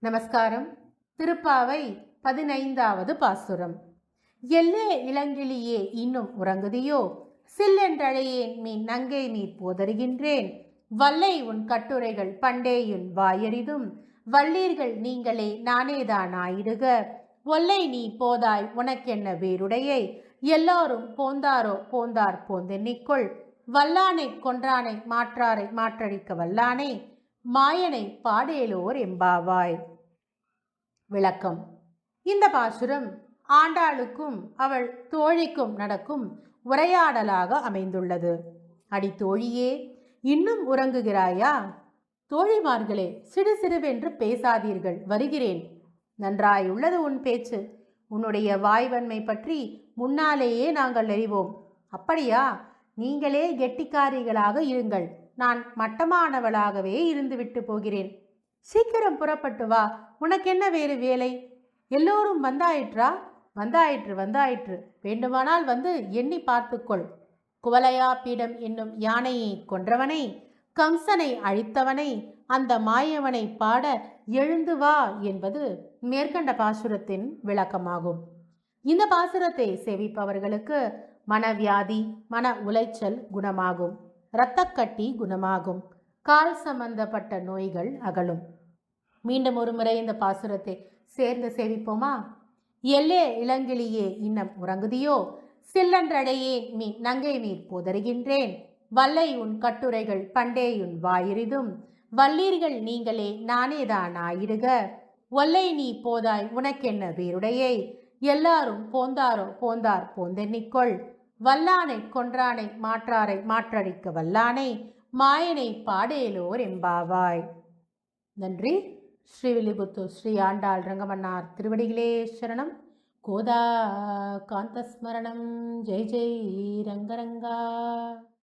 நமஸ்காரம். திருப்பாவை 15வது பாசுரம். எல்லே இளங்கிளியே இன்னும் உறங்குதியோ, சில்லென்றழையேன் மீன் நங்கை நீர் போதருகின்றேன். வல்லை உன் கட்டுரைகள் பண்டேயுன் வாயறிதும், வல்லீர்கள் நீங்களே நானேதான் ஆயிடுக. ஒல்லை நீ போதாய் உனக்கென்ன வேறுடையை, எல்லாரும் போந்தாரோ போந்தார் போந்தென்னிக்கொள். வல்லானை கொன்றானை மாற்றாரை மாற்றடிக்க வல்லானை, மாயனை பாடேலோர் எம்பாவாய். விளக்கம். இந்த பாசுரம் ஆண்டாளுக்கும் அவள் தோழிக்கும் நடக்கும் உரையாடலாக அமைந்துள்ளது. அடி தோழியே, இன்னும் உறங்குகிறாயா? தோழிமார்களே, சிறு சிறுவென்று பேசாதீர்கள், வருகிறேன். நன்றாயுள்ளது உன் பேச்சு. உன்னுடைய வாய்வன்மை பற்றி முன்னாலேயே நாங்கள் அறிவோம். அப்படியா? நீங்களே கெட்டிக்காரிகளாக இருங்கள். நான் மட்டமானவளாகவே இருந்துவிட்டு போகிறேன். சீக்கிரம் புறப்பட்டு வா. உனக்கென்ன வேறு வேலை? எல்லோரும் வந்தாயிற்றா? வந்தாயிற்று வந்தாயிற்று. வேண்டுமானால் வந்து எண்ணி பார்த்துக்கொள். குவலையா பீடம் என்னும் யானையை கொன்றவனை, கம்சனை அழித்தவனை, அந்த மாயவனை பாட எழுந்து வா என்பது மேற்கண்ட பாசுரத்தின் விளக்கமாகும். இந்த பாசுரத்தை செவிப்பவர்களுக்கு மனவியாதி, மன உளைச்சல் குணமாகும், இரத்தக்கட்டி குணமாகும், கால் சம்பந்தப்பட்ட நோய்கள் அகலும். மீண்டும் ஒரு முறை இந்த பாசுரத்தை சேர்ந்து சேவிப்போமா? எல்லே இளங்கிளியே இன்னம் உறங்குதியோ, சில்லன்றடையே மீன் நங்கை நீர் போதருகின்றேன். வல்லை உன் கட்டுரைகள் பண்டேயுன் வாயிரிதும், வல்லீர்கள் நீங்களே நானேதான் ஆயிடுக. ஒல்லை நீ போதாய் உனக்கென்ன வேறுடையை, எல்லாரும் போந்தாரோ போந்தார் போந்தென்னிக்கொள். வல்லானை கொன்றானை மாற்றாரை மாற்றடிக்க வல்லானை, மாயனை பாடேலோர் எம்பாவாய். நன்றி. ஸ்ரீவில்லிபுத்தூர் ஸ்ரீ ஆண்டாள் ரங்கமன்னார் திருவடிகளே சரணம். கோதா காந்தஸ்மரணம். ஜெய் ஜெய் ரங்கரங்கா.